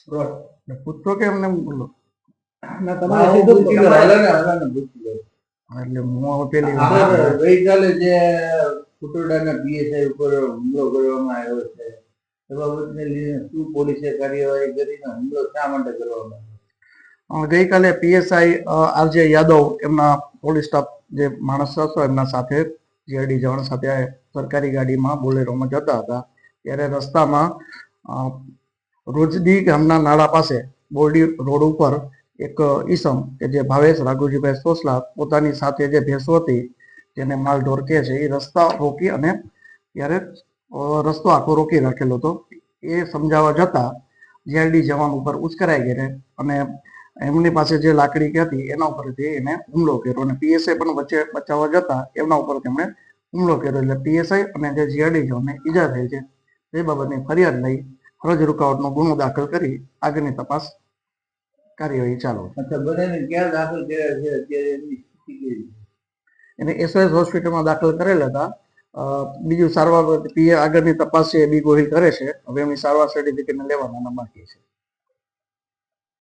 પૂછતો કે એમને બોલો ના તમારે સીધું એટલે હું પેલી ગઈકાલે જે કુટુંબાના પીએસઆઈ ઉપર હુમલો કરવામાં આવ્યો છે એ બાબતને લઈને શું પોલીસે કાર્યવાહી કરીને હુમલો શા માટે કરવામાં આવ્યો? ગઈકાલે પીએસઆઈ આરજે યાદવ એમના પોલીસ સ્ટાફ જે માણસ હતો એમના સાથે જીઆરડી જવાન સાથે સરકારી ગાડીમાં બોલેરોમાં જતા હતા ત્યારે રસ્તામાં રોજડી ગામના નાળા પાસે બોરડી રોડ ઉપર એક ઈસમ કે જે ભાવેશ રાઘુજીભાઈ સોસલા પોતાની સાથે જે ભેંસો હતી જેને માલ ઢોર કહે છે એ રસ્તા રોકી અને ત્યારે રસ્તો આખો રોકી રાખેલો હતો. એ સમજાવવા જતા જીઆરડી જવાન ઉપર ઉશ્કેરાઈ ગઈ અને એમની પાસે જે લાકડી હતી એના ઉપરથી એને હુમલો કર્યો અને પીએસઆઈ પણ વચ્ચે બચાવવા જતા એમના ઉપર તેમણે હુમલો કર્યો એટલે પીએસઆઈ અને જે જીઆરડી જવાનને ઈજા થઈ છે તે બાબતની ફરિયાદ લઈ ફરજ રૂકાવટનો ગુનો દાખલ કરી આગળની તપાસ કાર્યવાહી ચાલુ. અચ્છા, બધાને ક્યાં દાખલ કર્યા છે અત્યારે એમની સ્થિતિ કેવી છે? એને એસઓએસ હોસ્પિટલમાં દાખલ કરેલા હતા. બીજું સારવાર આગળની તપાસ છે એ બી ગોહિલ કરે છે. હવે એમની સારવાર સર્ટિફિકેટને લેવાના બાકી છે.